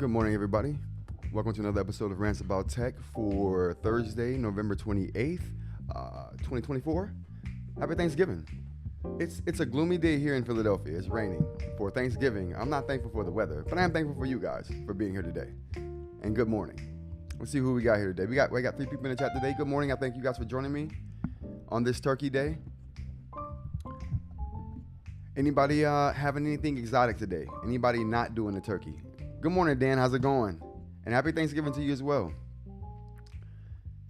Good morning, everybody. Welcome to another episode of Rants About Tech for Thursday, November 28th, 2024. Happy Thanksgiving. It's a gloomy day here in Philadelphia. It's raining. For Thanksgiving, I'm not thankful for the weather, but I am thankful for you guys for being here today. And good morning. Let's see who we got here today. We got 3 people in the chat today. Good morning. I thank you guys for joining me on this Turkey Day. Anybody having anything exotic today? Anybody not doing the turkey? Good morning, Dan. How's it going? And happy Thanksgiving to you as well.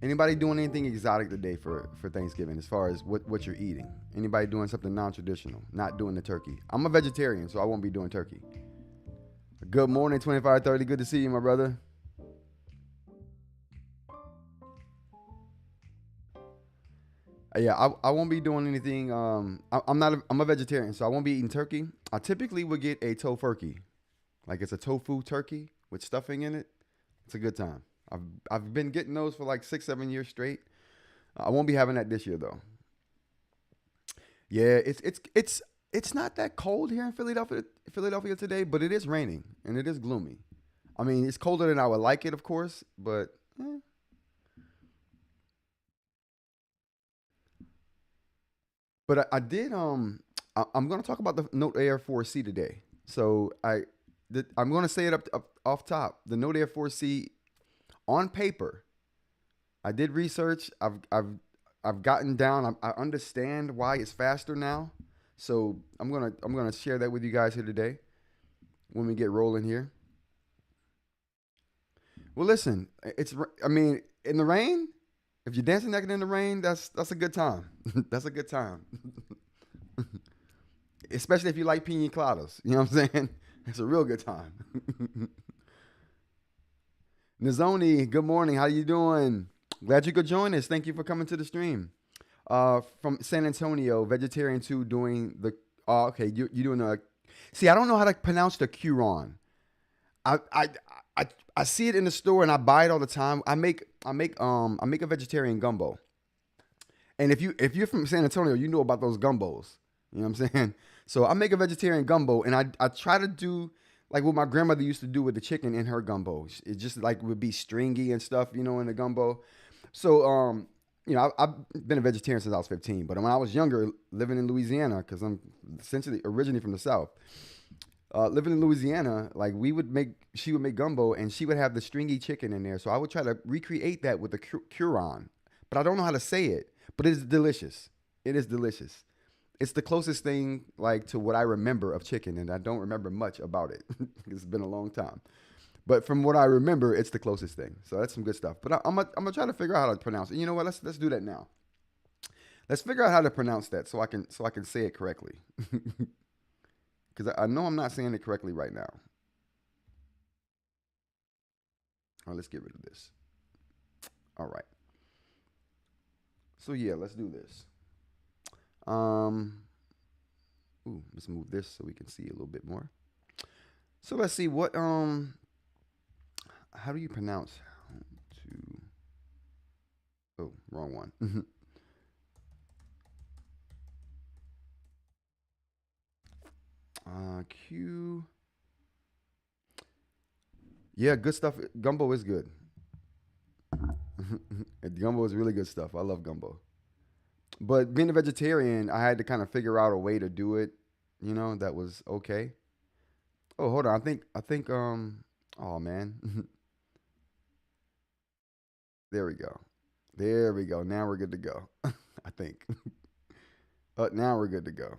Anybody doing anything exotic today for Thanksgiving as far as what you're eating? Anybody doing something non-traditional, not doing the turkey? I'm a vegetarian, so I won't be doing turkey. Good morning, 2530. Good to see you, my brother. Yeah, I won't be doing anything. I'm a vegetarian, so I won't be eating turkey. I typically would get a tofurkey. Like it's a tofu turkey with stuffing in it. It's a good time. I've been getting those for like 6-7 years straight. I won't be having that this year though. Yeah, it's not that cold here in Philadelphia today, but it is raining and it is gloomy. I mean, it's colder than I would like it, of course, but But I did. I'm going to talk about the Note NA4C today. So I'm going to say it up off top. The Note NA4C on paper. I did research. I've gotten down. I understand why it's faster now. So I'm gonna share that with you guys here today when we get rolling here. Well, listen. I mean, in the rain. If you're dancing naked in the rain, that's a good time. That's a good time. Especially if you like pina coladas. You know what I'm saying? It's a real good time. Nizoni, good morning. How you doing? Glad you could join us. Thank you for coming to the stream. From San Antonio, Vegetarian 2 doing the... Oh, okay, you're doing the... See, I don't know how to pronounce the Curon. I see it in the store and I buy it all the time. I make a vegetarian gumbo. And if you're from San Antonio, you know about those gumbos. You know what I'm saying? So I make a vegetarian gumbo and I try to do like what my grandmother used to do with the chicken in her gumbo. It just like would be stringy and stuff, you know, in the gumbo. So you know, I've been a vegetarian since I was 15, but when I was younger, living in Louisiana, because I'm essentially originally from the South. Living in Louisiana, like she would make gumbo and she would have the stringy chicken in there. So I would try to recreate that with the Curon, but I don't know how to say it, but it is delicious. It is delicious. It's the closest thing like to what I remember of chicken. And I don't remember much about it. It's been a long time, but from what I remember, it's the closest thing. So that's some good stuff, but I'm gonna try to figure out how to pronounce it. You know what? Let's do that now. Let's figure out how to pronounce that so I can say it correctly. Because I know I'm not saying it correctly right now. All right, let's get rid of this. All right. So yeah, let's do this. Let's move this so we can see a little bit more. So let's see what how do you pronounce oh, wrong one. Q. Yeah, good stuff. Gumbo is good. Gumbo is really good stuff. I love gumbo. But being a vegetarian, I had to kind of figure out a way to do it, you know, that was okay. Oh, hold on. I think oh man. There we go. There we go. Now we're good to go. I think. Now we're good to go.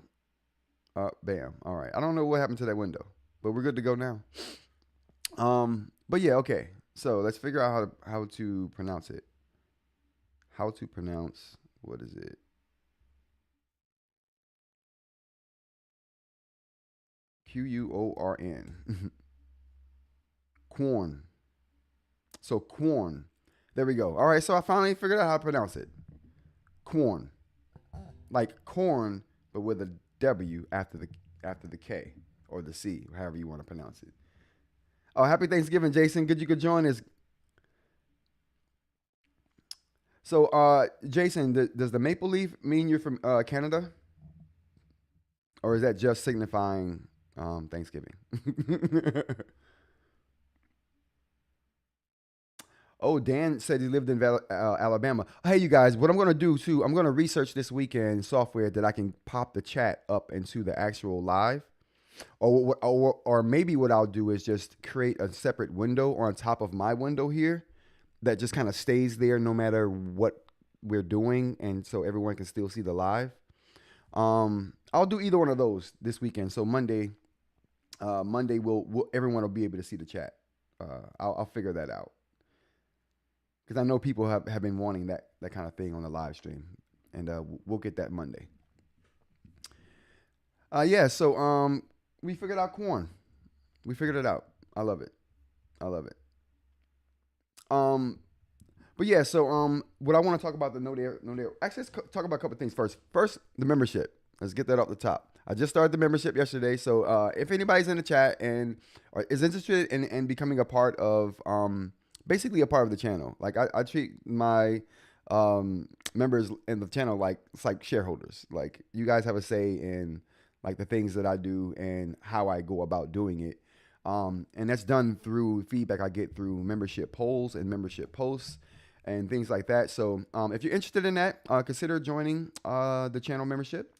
Bam. All right. I don't know what happened to that window, but we're good to go now. But yeah, okay. So let's figure out how to pronounce it. How to pronounce, what is it? Quorn. Corn. So corn. There we go. All right. So I finally figured out how to pronounce it. Corn. Like corn, but with a W after the K or the C, however you want to pronounce it. Oh, happy Thanksgiving, Jason. Good you could join us. So, Jason, does the maple leaf mean you're from Canada? Or is that just signifying Thanksgiving? Oh, Dan said he lived in Alabama. Hey, you guys, what I'm going to do too, I'm going to research this weekend software that I can pop the chat up into the actual live. Or maybe what I'll do is just create a separate window on top of my window here that just kind of stays there no matter what we're doing. And so everyone can still see the live. I'll do either one of those this weekend. So Monday, everyone will be able to see the chat. I'll figure that out. Because I know people have been wanting that kind of thing on the live stream. And we'll get that Monday. Yeah, so we figured out corn. We figured it out. I love it. I love it. But yeah, so what I want to talk about the no dare. Actually, let's talk about a couple things first. First, the membership. Let's get that off the top. I just started the membership yesterday, so if anybody's in the chat and is interested in becoming a part of, basically a part of the channel, like I treat my members in the channel like it's like shareholders. Like you guys have a say in like the things that I do and how I go about doing it. And that's done through feedback I get through membership polls and membership posts and things like that. So if you're interested in that, consider joining the channel membership.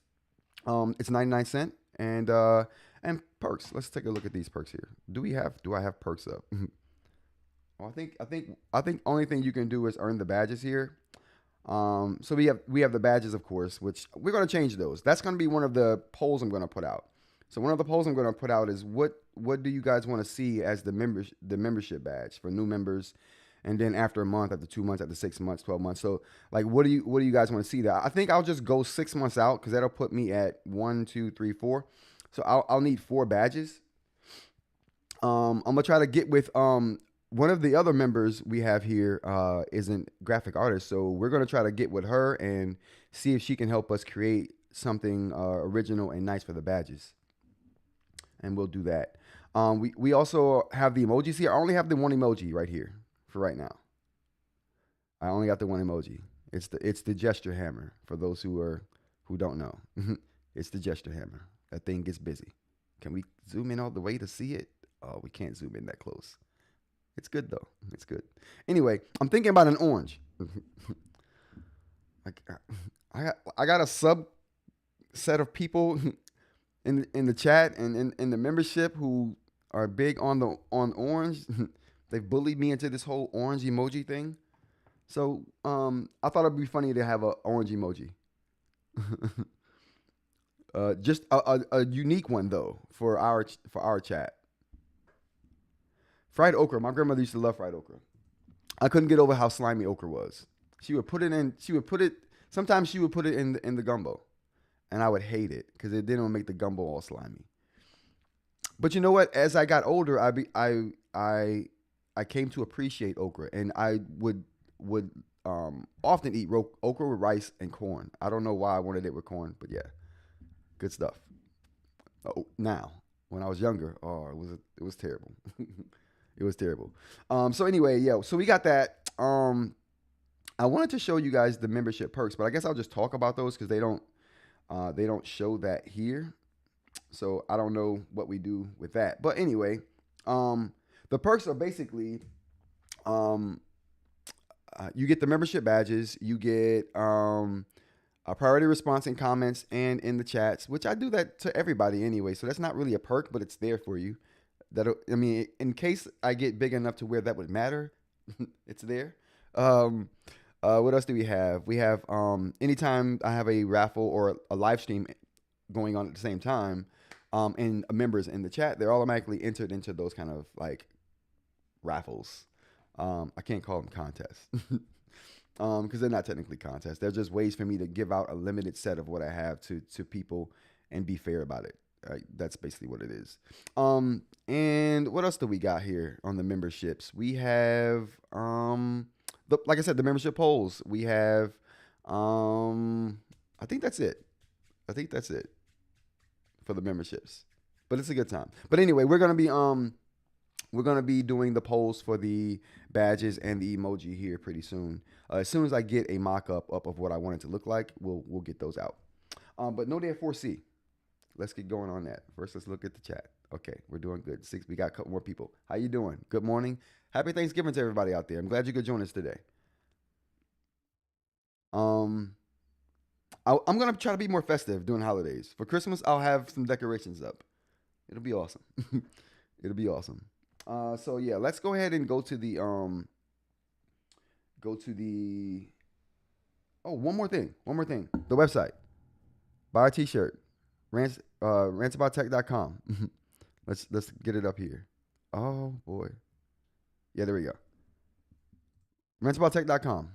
It's 99 cents and perks. Let's take a look at these perks here. Do I have perks up? Well, I think only thing you can do is earn the badges here. So we have the badges, of course, which we're going to change those. That's going to be one of the polls I'm going to put out. So one of the polls I'm going to put out is what do you guys want to see as the membership badge for new members, and then after a month, after 2 months, after 6 months, 12 months. So like, what do you guys want to see there? I think I'll just go 6 months out because that'll put me at 1, 2, 3, 4. So I'll need 4 badges. I'm gonna try to get with one of the other members we have here is a graphic artist, so we're gonna try to get with her and see if she can help us create something original and nice for the badges. And we'll do that. We also have the emojis here. I only have the one emoji right here for right now. I only got the one emoji. It's the gesture hammer for those who don't know. It's the gesture hammer. That thing gets busy. Can we zoom in all the way to see it? Oh, we can't zoom in that close. It's good though. It's good. Anyway, I'm thinking about an orange. I got a subset of people in the chat and in the membership who are big on orange. They've bullied me into this whole orange emoji thing. So I thought it'd be funny to have an orange emoji. Just a unique one though for our chat. Fried okra. My grandmother used to love fried okra. I couldn't get over how slimy okra was. She would put it in. Sometimes she would put it in the gumbo, and I would hate it because it didn't make the gumbo all slimy. But you know what? As I got older, I came to appreciate okra, and I would often eat okra with rice and corn. I don't know why I wanted it with corn, but yeah, good stuff. Oh, now, when I was younger, it was terrible. It was terrible. So anyway, yeah. So we got that. I wanted to show you guys the membership perks, but I guess I'll just talk about those because they don't show that here. So I don't know what we do with that. But anyway, the perks are basically you get the membership badges, you get a priority response in comments and in the chats, which I do that to everybody anyway. So that's not really a perk, but it's there for you. In case I get big enough to where that would matter, it's there. What else do we have? We have anytime I have a raffle or a live stream going on at the same time, and members in the chat, they're automatically entered into those kind of like raffles. I can't call them contests because they're not technically contests. They're just ways for me to give out a limited set of what I have to people and be fair about it. That's basically what it is. And what else do we got here on the memberships? We have, like I said, the membership polls. We have, I think that's it. For the memberships, but it's a good time. But anyway, we're gonna be doing the polls for the badges and the emoji here pretty soon. As soon as I get a mock-up of what I want it to look like, we'll get those out. But no NA4C. Let's get going on that. First, let's look at the chat. Okay, we're doing good. We got a couple more people. How you doing? Good morning. Happy Thanksgiving to everybody out there. I'm glad you could join us today. Um, I'm gonna try to be more festive during holidays. For Christmas, I'll have some decorations up. It'll be awesome. It'll be awesome. So yeah, let's go ahead and go to the one more thing. One more thing. The website. Buy a t-shirt. RantsaboutTech.com. Let's get it up here. Oh boy. Yeah, there we go. RantsaboutTech.com.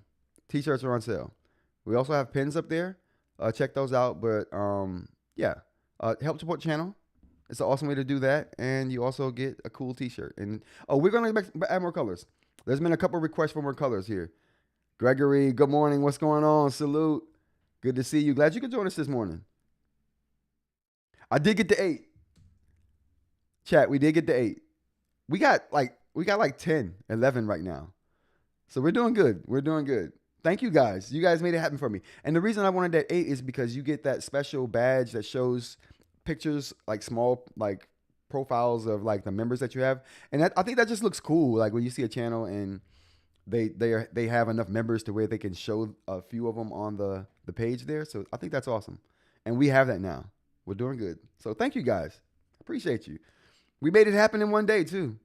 T-shirts are on sale. We also have pins up there. Check those out. But yeah. Help support the channel. It's an awesome way to do that. And you also get a cool t-shirt. And we're gonna add more colors. There's been a couple requests for more colors here. Gregory, good morning. What's going on? Salute. Good to see you. Glad you could join us this morning. I did get to 8. Chat, we did get to 8. We got like 10, 11 right now. So we're doing good. We're doing good. Thank you guys. You guys made it happen for me. And the reason I wanted that 8 is because you get that special badge that shows pictures, like small like profiles of like the members that you have. And I think that just looks cool. Like when you see a channel and they have enough members to where they can show a few of them on the page there. So I think that's awesome. And we have that now. We're doing good. So thank you guys. Appreciate you. We made it happen in one day too.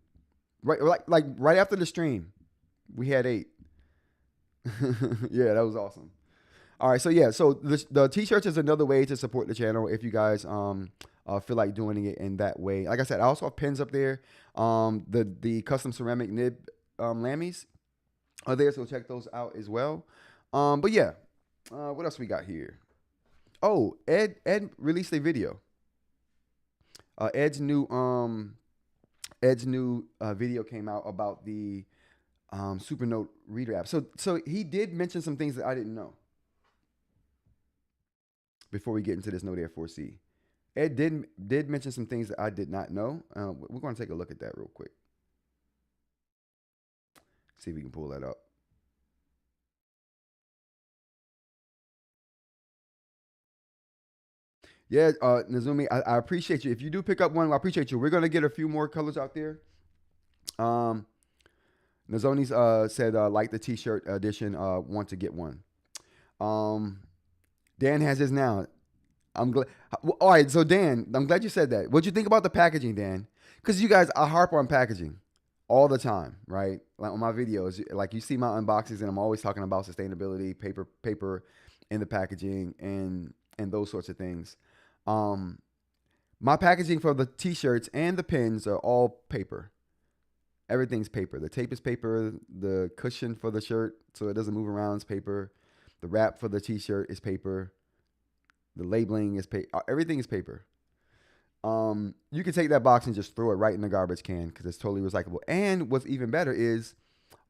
Right, like right after the stream, we had 8. Yeah, that was awesome. All right, so yeah, so the t-shirts is another way to support the channel if you guys feel like doing it in that way. Like I said, I also have pins up there. The custom ceramic nib Lamys are there, so check those out as well. But yeah, what else we got here? Oh, Ed released a video. Ed's new video came out about the Supernote reader app. So he did mention some things that I didn't know. Before we get into this NA4C, Ed did mention some things that I did not know. We're going to take a look at that real quick. See if we can pull that up. Yeah, Nazumi, I appreciate you. If you do pick up one, I appreciate you. We're going to get a few more colors out there. Nazoni's said, like the t-shirt edition, want to get one. Dan has his now. I'm glad. All right, so Dan, I'm glad you said that. What'd you think about the packaging, Dan? Because you guys, I harp on packaging all the time, right? Like on my videos, like you see my unboxings, and I'm always talking about sustainability, paper in the packaging, and those sorts of things. My packaging for the t-shirts and the pins are all paper. Everything's paper. The tape is paper. The cushion for the shirt so it doesn't move around is paper. The wrap for the t-shirt is paper. The labeling is paper. Everything is paper. You can take that box and just throw it right in the garbage can because it's totally recyclable. And what's even better is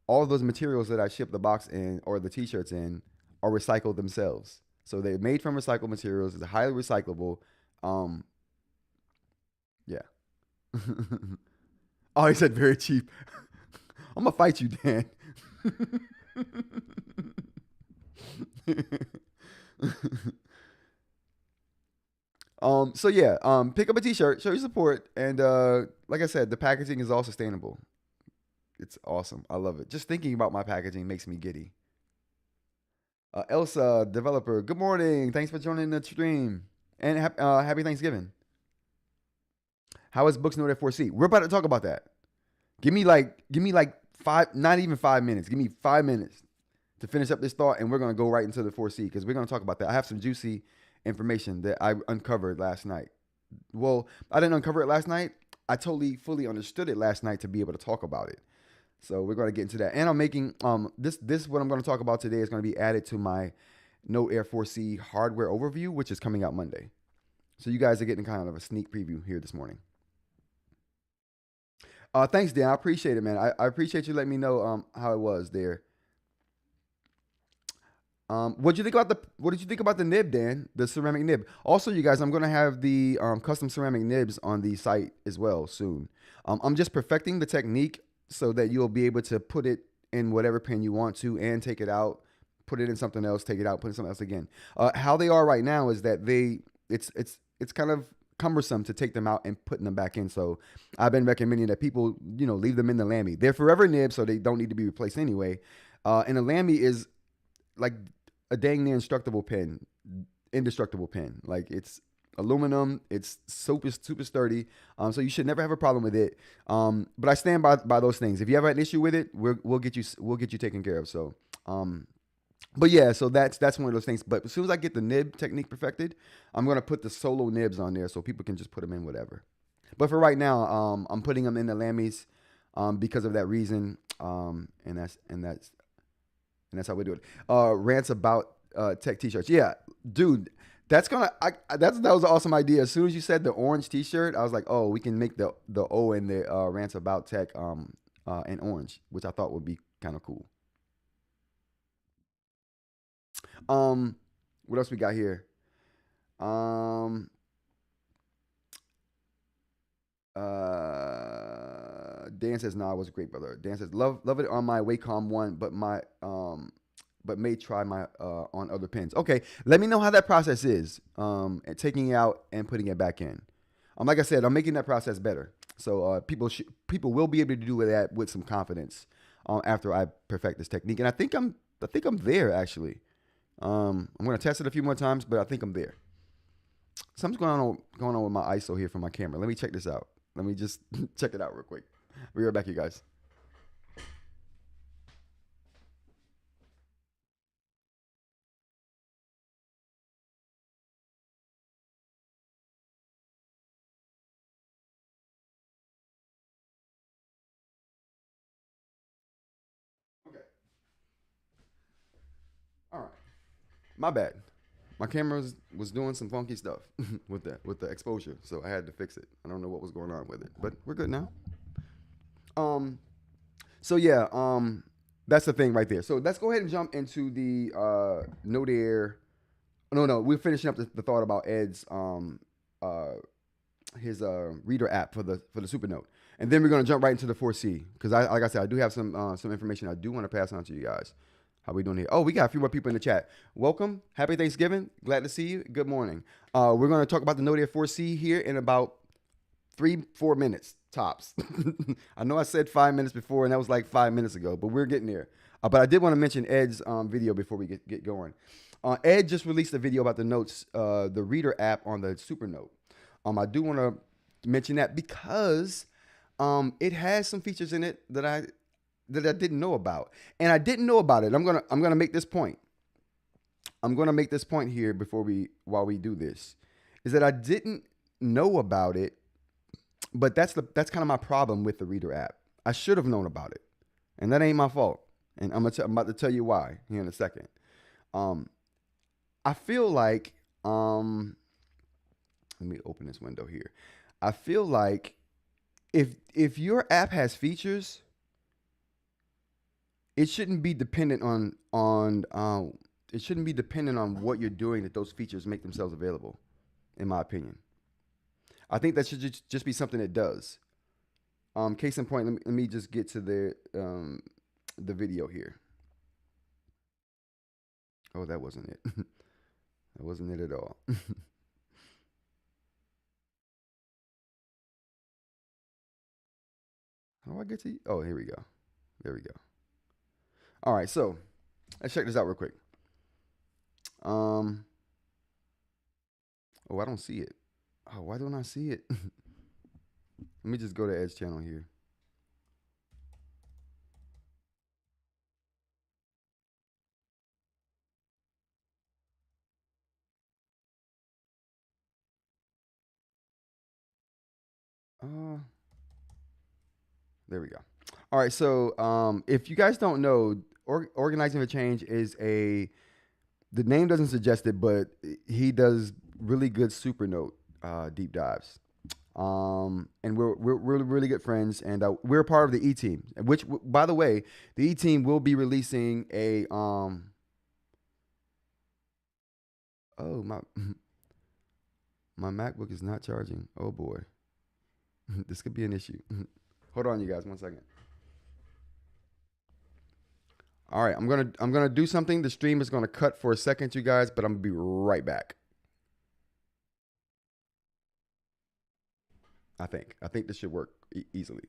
all of those materials that I ship the box in or the t-shirts in are recycled themselves. So they're made from recycled materials. It's highly recyclable. Yeah. Oh, he said very cheap. I'm going to fight you, Dan. So yeah, pick up a t-shirt, show your support. And like I said, the packaging is all sustainable. It's awesome. I love it. Just thinking about my packaging makes me giddy. Elsa, developer, good morning. Thanks for joining the stream. And happy Thanksgiving. How is Boox NA4C? We're about to talk about that. Give me like 5, not even 5 minutes. Give me 5 minutes to finish up this thought, and we're going to go right into the 4C because we're going to talk about that. I have some juicy information that I uncovered last night. Well, I didn't uncover it last night. I totally fully understood it last night to be able to talk about it. So we're going to get into that. And I'm making this what I'm going to talk about today is going to be added to my NA4C hardware overview, which is coming out Monday. So you guys are getting kind of a sneak preview here this morning. Thanks, Dan. I appreciate it, man. I appreciate you letting me know how it was there. What did you think about the nib, Dan? The ceramic nib. Also, you guys, I'm gonna have the custom ceramic nibs on the site as well soon. I'm just perfecting the technique so that you'll be able to put it in whatever pen you want to and take it out, put it in something else, take it out, put it in something else again. How they are right now is that it's kind of cumbersome to take them out and putting them back in. So I've been recommending that people, leave them in the Lamy. They're forever nibs, so they don't need to be replaced anyway. And the Lamy is like a dang near indestructible pen. Like it's aluminum. It's super sturdy. So you should never have a problem with it. But I stand by those things. If you ever have an issue with it, we'll get you taken care of. So, but yeah, so that's one of those things. But as soon as I get the nib technique perfected, I'm gonna put the solo nibs on there so people can just put them in whatever. But for right now, I'm putting them in the Lamys because of that reason. And that's how we do it. Rants about tech t-shirts. Yeah, dude. That was an awesome idea. As soon as you said the orange T-shirt, I was like, oh, we can make the O in the Rants About Tech in orange, which I thought would be kind of cool. What else we got here? Dan says, "Nah, it was great, brother." Dan says, "Love it on my Wacom one, but may try my on other pins." Okay, let me know how that process is. Taking it out and putting it back in. Like I said, I'm making that process better, so people will be able to do that with some confidence after I perfect this technique. And I think I'm there actually. I'm gonna test it a few more times, but I think I'm there. Something's going on with my ISO here for my camera. Let me check this out. Let me just check it out real quick. We'll be right back, you guys. Okay. All right. My bad. My camera was doing some funky stuff with the exposure, so I had to fix it. I don't know what was going on with it, but we're good now. So yeah, that's the thing right there. So let's go ahead and jump into the Note Air. No, we're finishing up the thought about Ed's his reader app for the Supernote, and then we're gonna jump right into the 4C because like I said, I do have some information I do want to pass on to you guys. How we doing here? Oh, we got a few more people in the chat. Welcome. Happy Thanksgiving. Glad to see you. Good morning. We're going to talk about the Note Air 4C here in about 3-4 minutes tops. I know I said 5 minutes before, and that was like 5 minutes ago, but we're getting there. But I did want to mention Ed's video before we get going. Ed just released a video about the Notes, the reader app on the Supernote. I do want to mention that because it has some features in it that I didn't know about, and I didn't know about it. I'm gonna make this point. I'm gonna make this point here while we do this, is that I didn't know about it, but that's kind of my problem with the reader app. I should have known about it, and that ain't my fault. And I'm about to tell you why here in a second. I feel like let me open this window here. I feel like if your app has features, it shouldn't be dependent on what you're doing that those features make themselves available, in my opinion. I think that should just be something it does. Case in point, let me just get to the video here. Oh, that wasn't it. That wasn't it at all. How do I get to you? Oh, here we go. There we go. All right, so let's check this out real quick. Oh, I don't see it. Oh, why don't I see it? Let me just go to Ed's channel here. There we go. All right, so if you guys don't know, Organizing for Change is the name doesn't suggest it, but he does really good Supernote deep dives. And we're really good friends, and we're part of the E team. Which, by the way, the E team will be releasing a oh my MacBook is not charging. Oh boy, this could be an issue. Hold on, you guys, 1 second. All right, I'm gonna do something. The stream is gonna cut for a second, you guys, but I'm gonna be right back. I think this should work easily.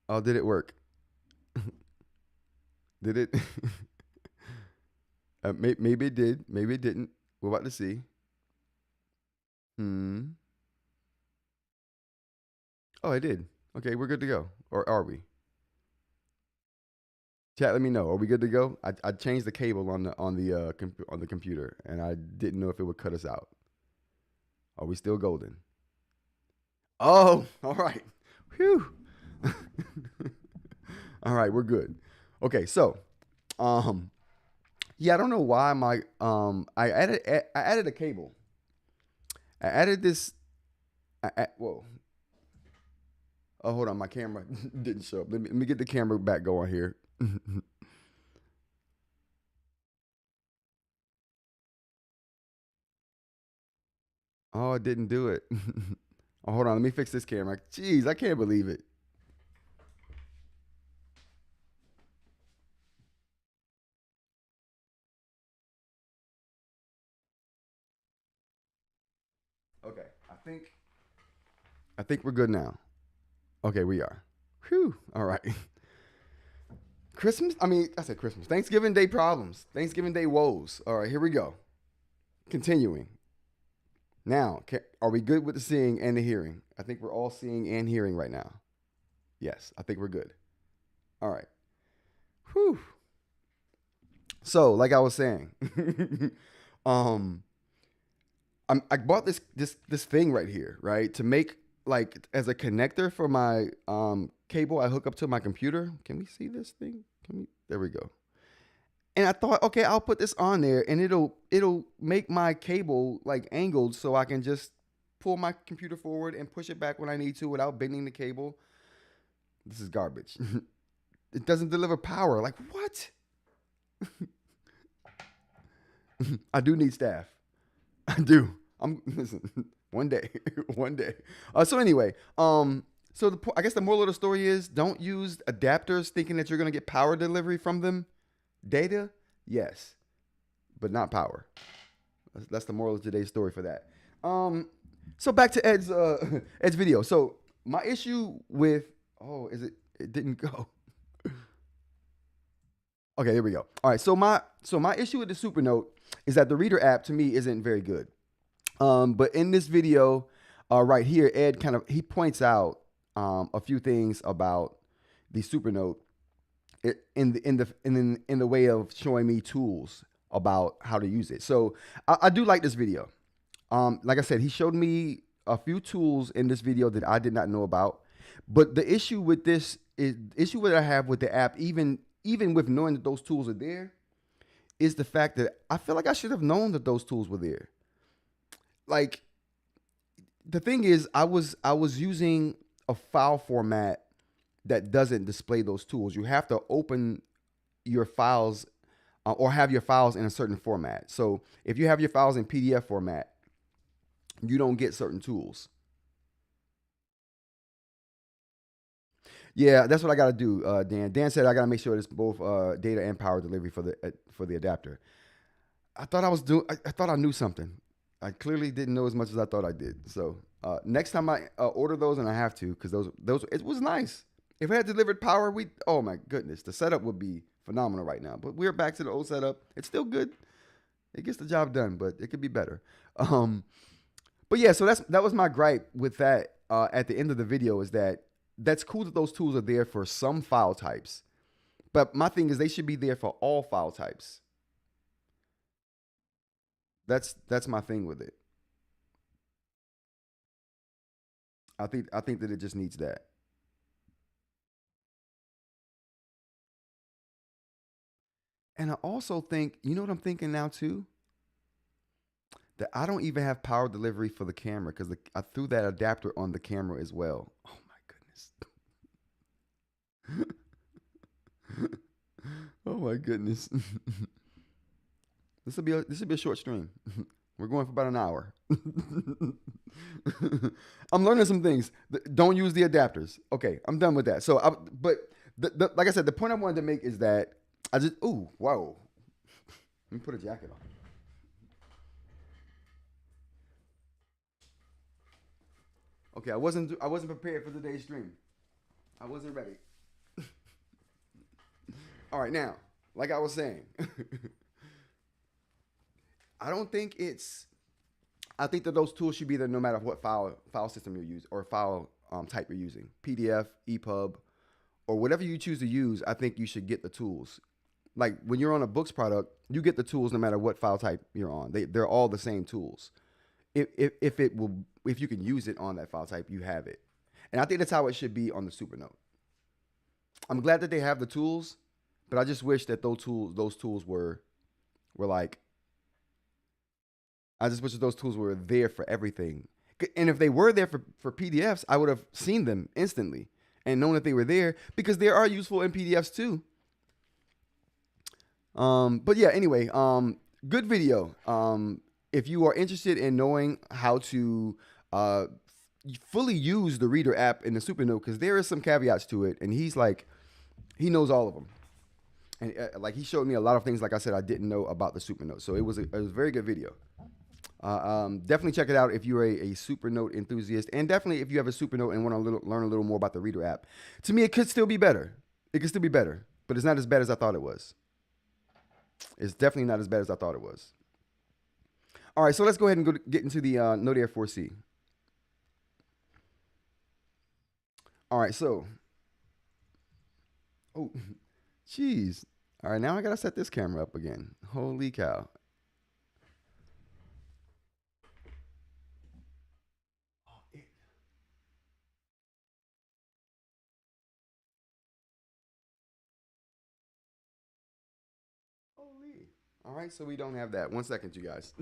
Oh, did it work? Did it? Maybe it did. Maybe it didn't. We're about to see. Hmm. Oh, I did. Okay, we're good to go. Or are we? Chat, let me know. Are we good to go? I changed the cable on the computer, and I didn't know if it would cut us out. Are we still golden? Oh, all right. Whew. All right, we're good. Okay, so um, yeah, I don't know why I added a cable. I added this. Whoa. Oh, hold on, my camera didn't show up. Let me get the camera back going here. Oh, it didn't do it. Oh, hold on, let me fix this camera. Jeez, I can't believe it. Okay, I think we're good now. Okay, we are. Whew. All right. Christmas. I mean, I said Christmas. Thanksgiving Day problems. Thanksgiving Day woes. All right, here we go. Continuing. Now, are we good with the seeing and the hearing? I think we're all seeing and hearing right now. Yes, I think we're good. All right. Whew. So, like I was saying, um, I bought this thing right here, right, to make like as a connector for my cable I hook up to my computer. Can we see this thing? Can we? There we go. And I thought, okay, I'll put this on there, and it'll make my cable like angled, so I can just pull my computer forward and push it back when I need to without bending the cable. This is garbage. It doesn't deliver power. Like what? I do need staff. I do. I'm listen. One day, one day. So anyway, so I guess the moral of the story is don't use adapters thinking that you're gonna get power delivery from them. Data, yes, but not power. That's the moral of today's story for that. So back to Ed's Ed's video. So my issue with is it didn't go. Okay, there we go. All right, so my issue with the Supernote is that the Reader app to me isn't very good. But in this video, right here, Ed he points out a few things about the Supernote in the way of showing me tools about how to use it. So I do like this video. Like I said, he showed me a few tools in this video that I did not know about. But the issue with this is issue that I have with the app, even with knowing that those tools are there, is the fact that I feel like I should have known that those tools were there. Like the thing is, I was using a file format that doesn't display those tools. You have to open your files or have your files in a certain format. So if you have your files in PDF format, you don't get certain tools. Yeah, that's what I got to do, Dan. Dan said I got to make sure it's both data and power delivery for the adapter. I thought I thought I knew something. I clearly didn't know as much as I thought I did. So next time I order those, and I have to, because those it was nice. If it had delivered power, oh my goodness, the setup would be phenomenal right now. But we're back to the old setup. It's still good. It gets the job done, but it could be better. But yeah, so that was my gripe with that. At the end of the video, is that's cool that those tools are there for some file types, but my thing is they should be there for all file types. That's my thing with it. I think that it just needs that. And I also think, you know what I'm thinking now too? That I don't even have power delivery for the camera because I threw that adapter on the camera as well. Oh my goodness. Oh my goodness. This will be a short stream. We're going for about an hour. I'm learning some things. Don't use the adapters. Okay, I'm done with that. So, like I said, the point I wanted to make is that I just, ooh, whoa. Let me put a jacket on. Okay, I wasn't prepared for today's stream. I wasn't ready. All right, now, like I was saying, I don't think it's. I think that those tools should be there no matter what file system you're using or file type you're using. PDF, EPUB, or whatever you choose to use. I think you should get the tools. Like when you're on a Boox product, you get the tools no matter what file type you're on. They're all the same tools. If you can use it on that file type, you have it. And I think that's how it should be on the Supernote. I'm glad that they have the tools, but I just wish that those tools were like. I just wish that those tools were there for everything. And if they were there for PDFs, I would have seen them instantly and known that they were there because they are useful in PDFs too. But yeah, anyway, good video. If you are interested in knowing how to fully use the Reader app in the Supernote, because there is some caveats to it, and he knows all of them. And like he showed me a lot of things, like I said, I didn't know about the Supernote. So it was a very good video. Definitely check it out if you're a Supernote enthusiast, and definitely if you have a Supernote and want to learn a little more about the Reader app. To me, it could still be better. It could still be better, but it's not as bad as I thought it was. It's definitely not as bad as I thought it was. All right, so let's go ahead and get into the NA4C. All right, so, oh, jeez. All right, now I gotta set this camera up again. Holy cow. Holy. All right, so we don't have that. 1 second, you guys.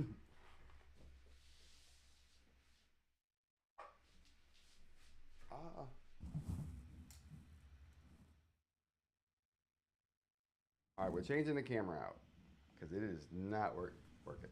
Ah. All right, we're changing the camera out because it is not working.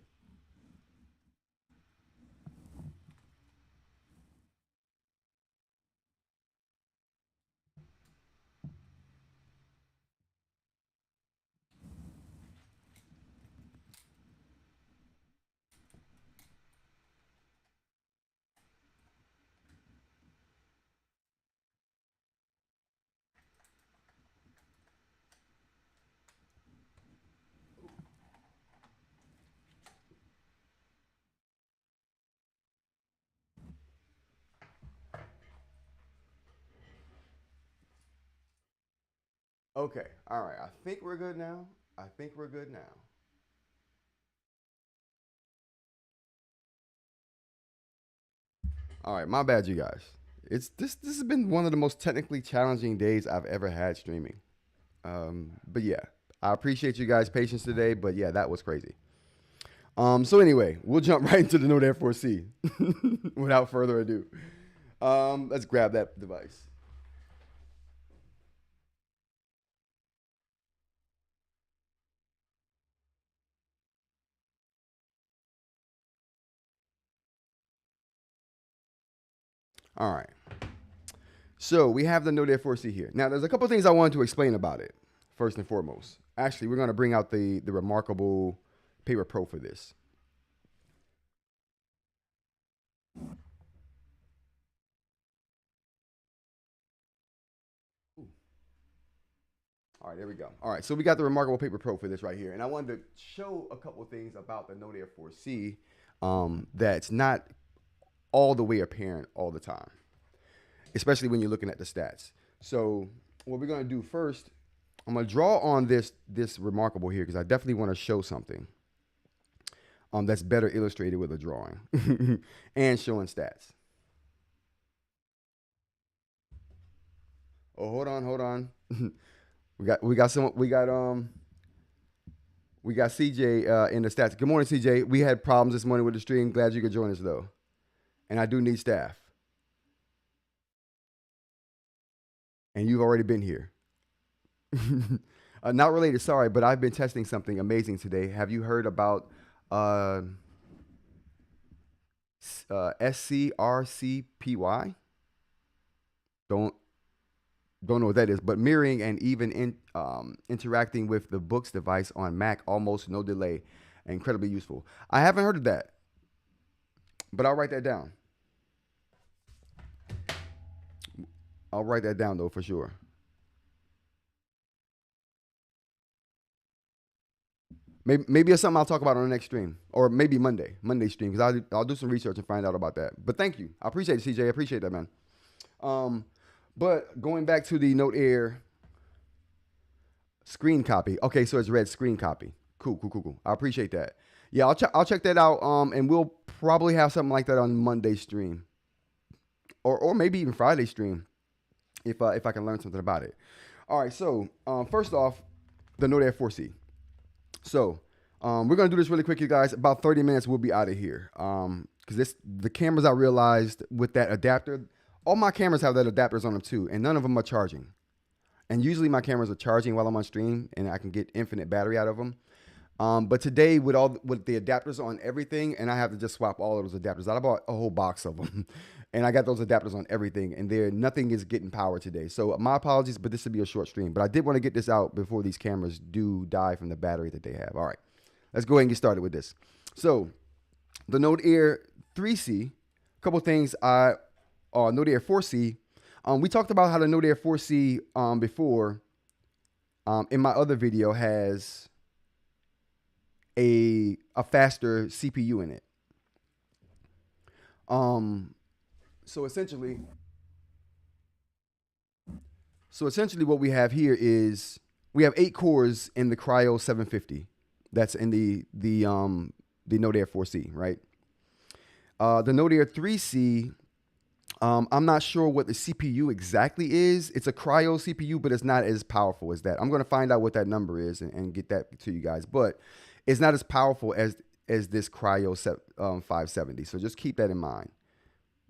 Okay, all right. I think we're good now. I think we're good now. All right, my bad, you guys. It's this has been one of the most technically challenging days I've ever had streaming. But yeah, I appreciate you guys' patience today. But yeah, that was crazy. So anyway, we'll jump right into the Note N4C without further ado. Let's grab that device. All right. So we have the Note N4C here. Now, there's a couple things I wanted to explain about it. First and foremost, actually, we're going to bring out the remarkable Paper Pro for this. All right, there we go. All right, so we got the Remarkable Paper Pro for this right here. And I wanted to show a couple of things about the Note N4C that's not all the way apparent all the time, especially when you're looking at the stats. So what we're going to do first, I'm going to draw on this Remarkable here because I definitely want to show something that's better illustrated with a drawing and showing stats. Oh, hold on. we got CJ in the stats. Good morning, CJ. We had problems this morning with the stream. Glad you could join us though. And I do need staff. And you've already been here. Not related, sorry, but I've been testing something amazing today. Have you heard about SCRCPY. Don't know what that is, but mirroring and even interacting with the Boox device on Mac, almost no delay, incredibly useful. I haven't heard of that, but I'll write that down. I'll write that down though for sure. Maybe it's something I'll talk about on the next stream, or maybe Monday stream, because I'll do some research and find out about that. But thank you, I appreciate it, CJ. I appreciate that, man. But going back to the Note Air screen copy. Okay, so it's read screen copy. Cool. I appreciate that. Yeah, I'll check that out. And we'll probably have something like that on Monday stream, or maybe even Friday stream, if I can learn something about it. All right. So first off, the Note Air 4C. So we're gonna do this really quick, you guys. About 30 minutes, we'll be out of here. Because the cameras, I realized with that adapter, all my cameras have that adapters on them too, and none of them are charging. And usually my cameras are charging while I'm on stream, and I can get infinite battery out of them. But today, with the adapters on everything, and I have to just swap all of those adapters. I bought a whole box of them, and I got those adapters on everything, and nothing is getting power today. So my apologies, but this will be a short stream. But I did want to get this out before these cameras do die from the battery that they have. All right, let's go ahead and get started with this. So the Note Air 3C, a couple things. Note Air 4C. We talked about how the Note Air 4C before. In my other video, has a faster CPU in it. So essentially what we have here is we have 8 cores in the Cryo 750. That's in the Note Air 4C, right? The Note Air 3C, I'm not sure what the CPU exactly is. It's a Cryo CPU, but it's not as powerful as that. I'm going to find out what that number is and get that to you guys. But it's not as powerful as this Cryo 570. So just keep that in mind.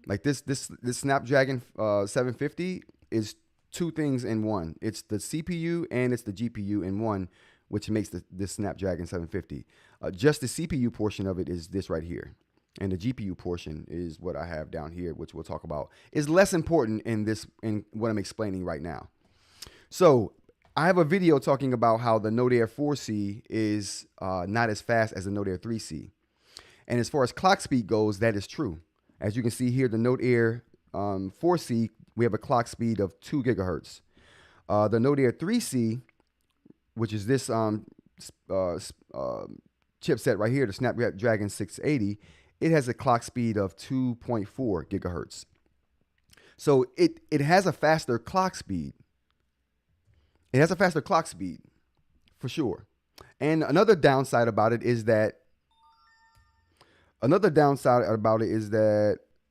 Like this Snapdragon 750 is 2 things in one. It's the CPU and it's the GPU in one, which makes this Snapdragon 750. Just the CPU portion of it is this right here. And the GPU portion is what I have down here, which we'll talk about, is less important in what I'm explaining right now. So I have a video talking about how the Note Air 4C is not as fast as the Note Air 3C. And as far as clock speed goes, that is true. As you can see here, the Note Air 4C, we have a clock speed of 2 gigahertz. The Note Air 3C, which is this chipset right here, the Snapdragon 680, it has a clock speed of 2.4 gigahertz. So it has a faster clock speed. It has a faster clock speed, for sure. And another downside about it is that,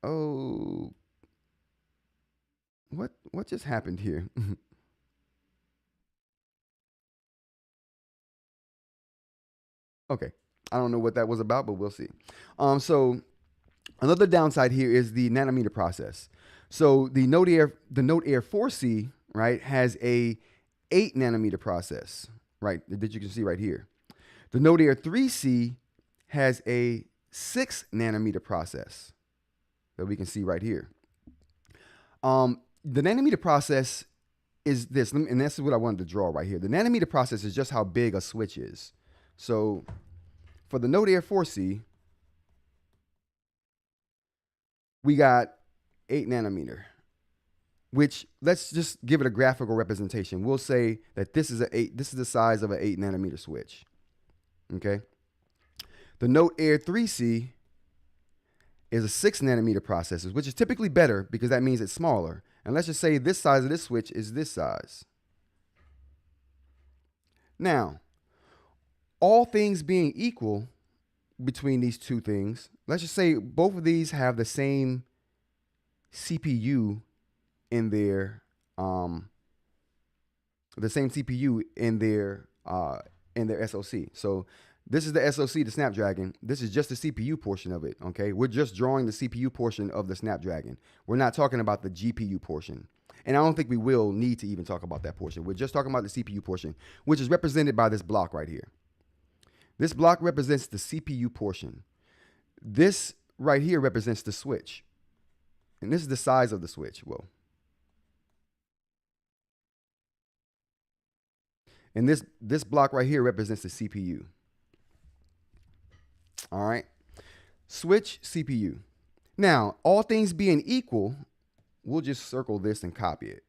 oh, what just happened here? Okay. I don't know what that was about, but we'll see. So another downside here is the nanometer process. So the Note Air 4C, right, has a 8 nanometer process, right, that you can see right here. The Note Air 3C has a 6 nanometer process that we can see right here. The nanometer process is this, and this is what I wanted to draw right here. The nanometer process is just how big a switch is. So for the Note Air 4C, we got 8 nanometer, which, let's just give it a graphical representation. We'll say that this is the size of an 8 nanometer switch. Okay. The Note Air 3C is a 6 nanometer process, which is typically better because that means it's smaller. And let's just say this size of this switch is this size. Now, all things being equal between these two things, let's just say both of these have the same CPU in their SoC. So this is the SoC, the Snapdragon. This is just the CPU portion of it. Okay, we're just drawing the CPU portion of the Snapdragon. We're not talking about the GPU portion. And I don't think we will need to even talk about that portion. We're just talking about the CPU portion, which is represented by this block right here. This block represents the CPU portion. This right here represents the switch. And this is the size of the switch. Whoa. And this block right here represents the CPU. All right. Switch, CPU. Now, all things being equal, we'll just circle this and copy it.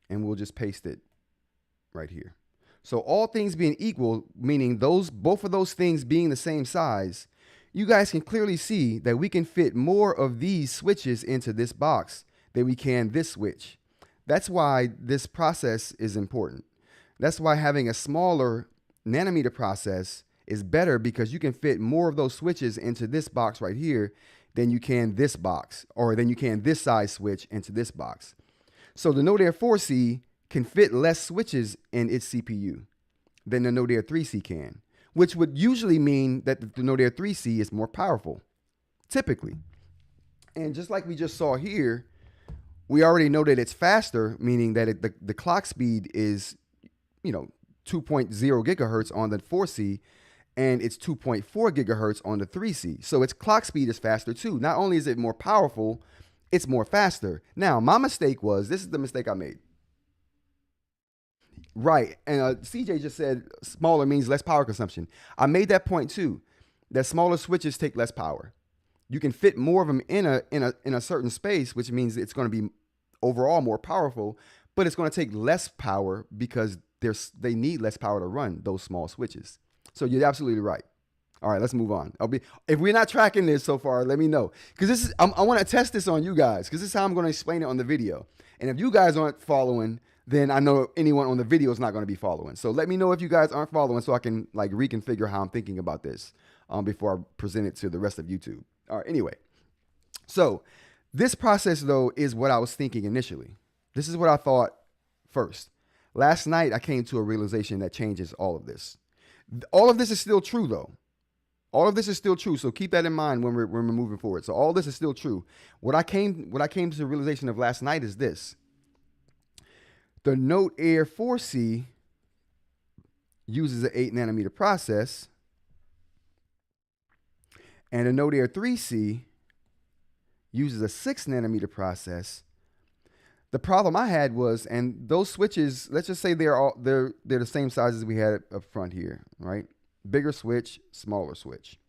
And we'll just paste it right here. So all things being equal, meaning both of those things being the same size, you guys can clearly see that we can fit more of these switches into this box than we can this switch. That's why this process is important. That's why having a smaller nanometer process is better, because you can fit more of those switches into this box right here than you can this box, or than you can this size switch into this box. So the Node Air 4C can fit less switches in its CPU than the Node Air 3C can, which would usually mean that the Node Air 3C is more powerful, typically. And just like we just saw here, we already know that it's faster, meaning that the clock speed is, 2.0 gigahertz on the 4C, and it's 2.4 gigahertz on the 3C. So its clock speed is faster too. Not only is it more powerful, it's more faster. Now, my mistake was, this is the mistake I made. Right, and CJ just said smaller means less power consumption. I made that point too, that smaller switches take less power. You can fit more of them in a certain space, which means it's going to be overall more powerful, but it's going to take less power because they need less power to run those small switches. So you're absolutely right. All right, let's move on. If we're not tracking this so far, let me know, because I want to test this on you guys, because this is how I'm going to explain it on the video. And if you guys aren't following, then I know anyone on the video is not going to be following. So let me know if you guys aren't following, so I can reconfigure how I'm thinking about this before I present it to the rest of YouTube. All right, anyway. So this process, though, is what I was thinking initially. This is what I thought first. Last night, I came to a realization that changes all of this. All of this is still true, though. All of this is still true, so keep that in mind when we're moving forward. So all this is still true. What I came to the realization of last night is this. The Node Air 4C uses an 8 nanometer process, and the Node Air 3C uses a 6 nanometer process. The problem I had was, and those switches, let's just say they're the same size as we had up front here, right? Bigger switch, smaller switch.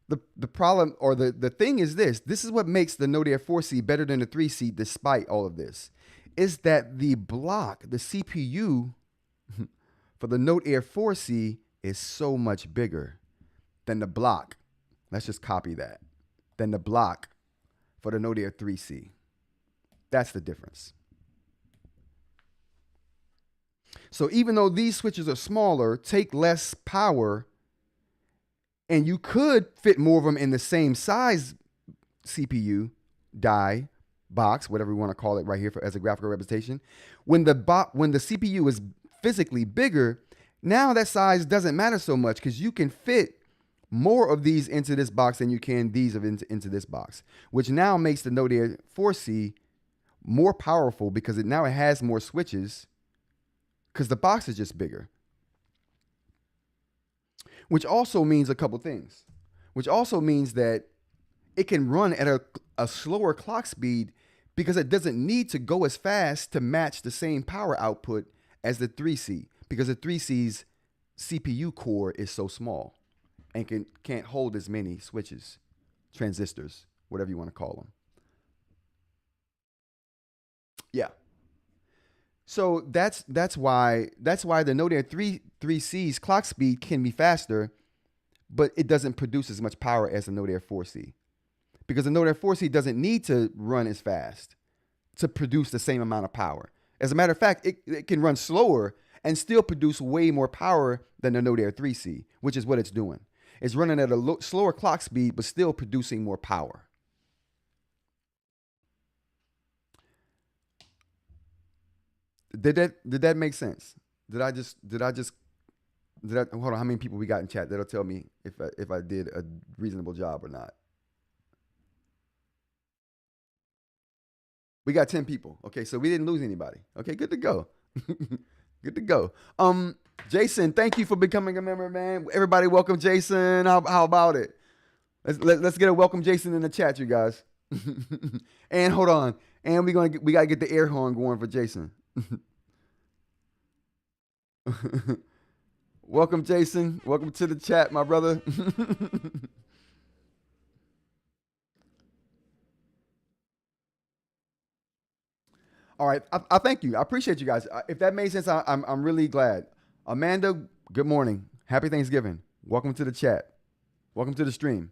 The problem, or the thing is this is what makes the Node Air 4C better than the 3C despite all of this, is that the block, the CPU for the Node Air 4C is so much bigger than the block. Let's just copy that. Than the block for the Node Air 3C. That's the difference. So even though these switches are smaller, take less power, and you could fit more of them in the same size CPU, die, box, whatever we want to call it right here as a graphical representation, when the CPU is physically bigger, now that size doesn't matter so much, because you can fit more of these into this box than you can these into this box, which now makes the Node Air 4C more powerful, because it has more switches, because the box is just bigger. Which also means a couple things. Which also means that it can run at a slower clock speed, because it doesn't need to go as fast to match the same power output as the 3C, because the 3C's CPU core is so small and can't hold as many switches, transistors, whatever you want to call them. Yeah. So that's why the Node Air 3C's clock speed can be faster, but it doesn't produce as much power as the Node Air 4C. Because the Node Air 4C doesn't need to run as fast to produce the same amount of power. As a matter of fact, it can run slower and still produce way more power than the Node Air 3C, which is what it's doing. It's running at a slower clock speed, but still producing more power. Did that make sense? Did I hold on, how many people we got in chat? That'll tell me if I did a reasonable job or not. We got 10 people. Okay, so we didn't lose anybody. Okay, good to go. Good to go. Jason, thank you for becoming a member, man. Everybody welcome Jason. How about it? Let's get a welcome Jason in the chat, you guys. And hold on. And we gotta get the air horn going for Jason. Welcome, Jason. Welcome to the chat, my brother. All right. I thank you. I appreciate you guys. If that made sense, I'm really glad. Amanda, good morning. Happy Thanksgiving. Welcome to the chat. Welcome to the stream.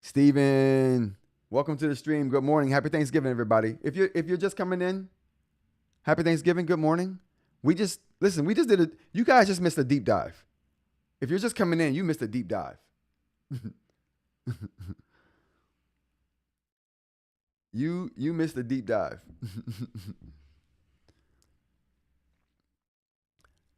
Steven, welcome to the stream. Good morning. Happy Thanksgiving, everybody. If you're just coming in, happy Thanksgiving. Good morning. We just did it. You guys just missed a deep dive. If you're just coming in, you missed a deep dive. You missed a deep dive.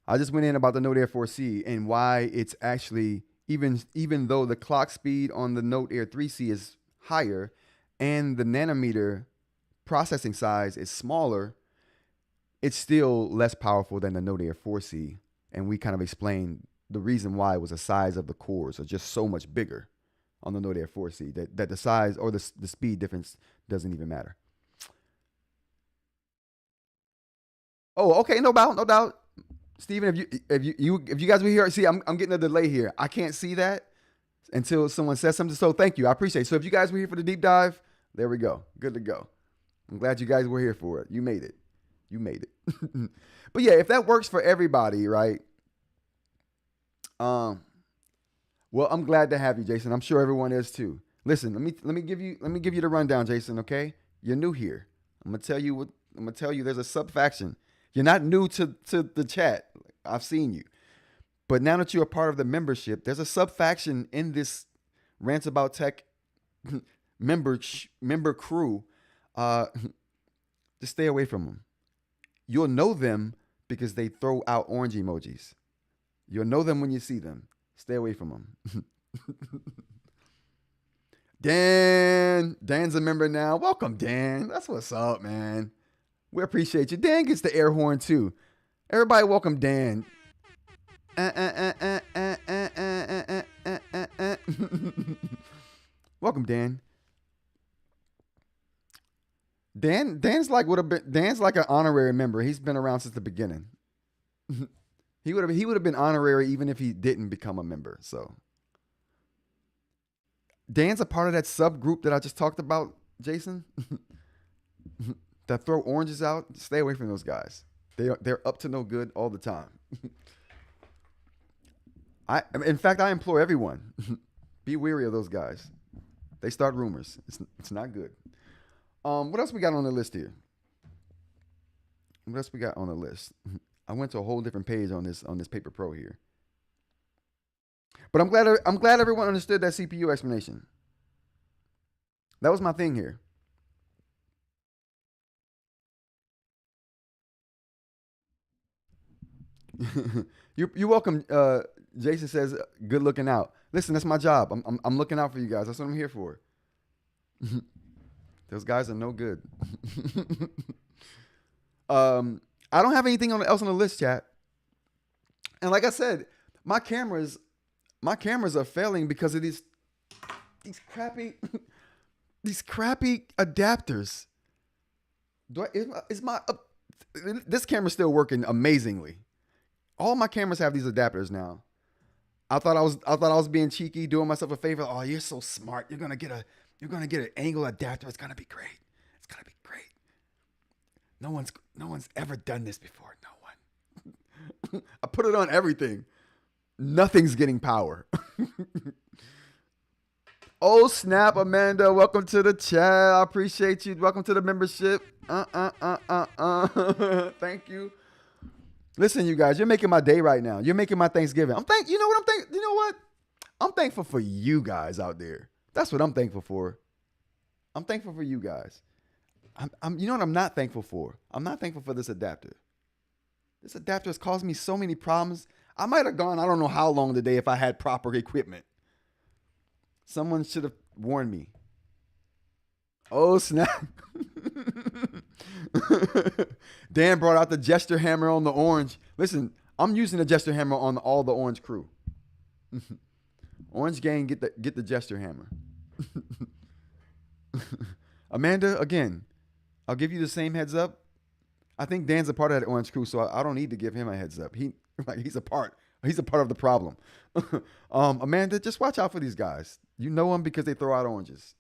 I just went in about the Note Air 4C and why it's actually, even though the clock speed on the Note Air 3C is higher and the nanometer processing size is smaller, it's still less powerful than the Note Air 4C. And we kind of explained the reason why was the size of the cores are just so much bigger on the Note Air 4C that the size or the speed difference doesn't even matter. Oh, okay, no doubt. Steven, if you guys were here, see, I'm getting a delay here. I can't see that until someone says something. So thank you. I appreciate it. So if you guys were here for the deep dive, there we go. Good to go. I'm glad you guys were here for it. You made it. But yeah, if that works for everybody, right? Well, I'm glad to have you, Jason. I'm sure everyone is too. Listen, let me give you the rundown, Jason, okay? You're new here. I'm gonna tell you there's a sub faction. You're not new to the chat. I've seen you. But now that you're a part of the membership, there's a sub faction in this Rants About Tech member crew. Just stay away from them. You'll know them because they throw out orange emojis. You'll know them when you see them. Stay away from them. Dan's a member now. Welcome, Dan. That's what's up, man. We appreciate you. Dan gets the air horn too. Everybody welcome Dan. Welcome, Dan. Dan's like an honorary member. He's been around since the beginning. He would have been honorary even if he didn't become a member. So Dan's a part of that subgroup that I just talked about, Jason. That throw oranges out. Stay away from those guys. They're up to no good all the time. In fact, I implore everyone, be wary of those guys. They start rumors. It's not good. What else we got on the list here? What else we got on the list? I went to a whole different page on this Paper Pro here. But I'm glad everyone understood that CPU explanation. That was my thing here. You're welcome. Jason says, "Good looking out." Listen, that's my job. I'm looking out for you guys. That's what I'm here for. Those guys are no good. I don't have anything else on the list, chat. And like I said, my cameras are failing because of these crappy adapters. This camera's still working amazingly. All my cameras have these adapters now. I thought I was being cheeky, doing myself a favor. Oh, you're so smart. You're gonna get an angle adapter. It's gonna be great. It's gonna be great. No one's ever done this before. No one. I put it on everything. Nothing's getting power. Oh snap, Amanda. Welcome to the chat. I appreciate you. Welcome to the membership. Thank you. Listen, you guys, you're making my day right now. You're making my Thanksgiving. You know what? I'm thankful for you guys out there. That's what I'm thankful for. I'm thankful for you guys. You know what I'm not thankful for? I'm not thankful for this adapter. This adapter has caused me so many problems. I might have gone, I don't know how long today if I had proper equipment. Someone should have warned me. Oh, snap. Dan brought out the gesture hammer on the orange. Listen, I'm using the gesture hammer on all the orange crew. Orange gang, get the gesture hammer. Amanda, again, I'll give you the same heads up. I think Dan's a part of that orange crew, so I don't need to give him a heads up. He's a part of the problem. Amanda, just watch out for these guys. You know them because they throw out oranges.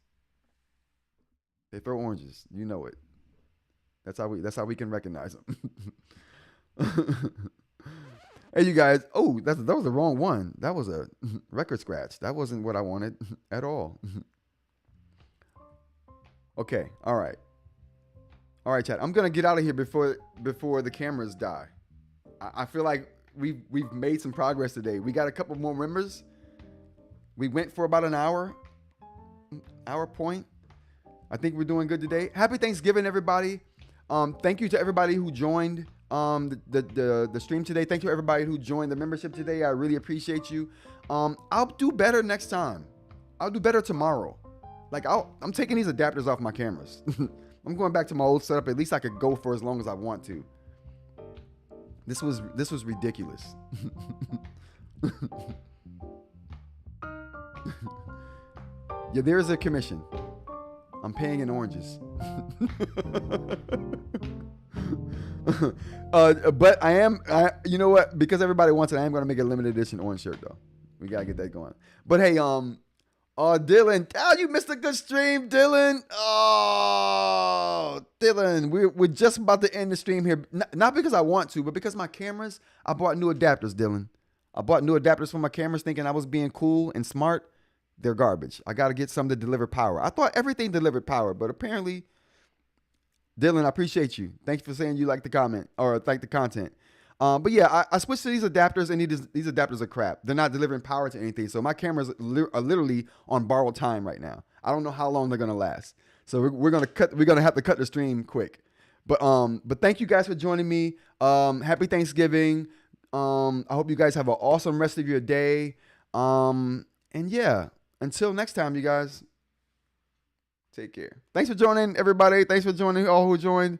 They throw oranges. You know it. That's how we can recognize them. Hey, you guys. Oh, that was the wrong one. That was a record scratch. That wasn't what I wanted at all. Okay. All right. All right, chat. I'm gonna get out of here before the cameras die. I feel like we've made some progress today. We got a couple more members. We went for about an hour point. I think we're doing good today. Happy Thanksgiving, everybody. Thank you to everybody who joined the stream today. Thank you everybody who joined the membership today. I really appreciate you. I'll do better next time. I'll do better tomorrow. Like I'm taking these adapters off my cameras. I'm going back to my old setup. At least I could go for as long as I want to. This was ridiculous. Yeah, there's a commission. I'm paying in oranges. But you know what? Because everybody wants it, I am going to make a limited edition orange shirt though. We got to get that going. But hey, Dylan, you missed a good stream, Dylan. Oh, Dylan, we're just about to end the stream here. Not because I want to, but because my cameras, I bought new adapters, Dylan. I bought new adapters for my cameras thinking I was being cool and smart. They're garbage. I got to get some to deliver power. I thought everything delivered power, but apparently, Dylan, I appreciate you. Thanks for saying you like the comment or like the content. But yeah, I switched to these adapters, and these adapters are crap. They're not delivering power to anything. So my cameras are literally on borrowed time right now. I don't know how long they're gonna last. So we're gonna have to cut the stream quick. But thank you guys for joining me. Happy Thanksgiving. I hope you guys have an awesome rest of your day. And yeah, until next time, you guys. Take care. Thanks for joining, everybody. Thanks for joining all who joined.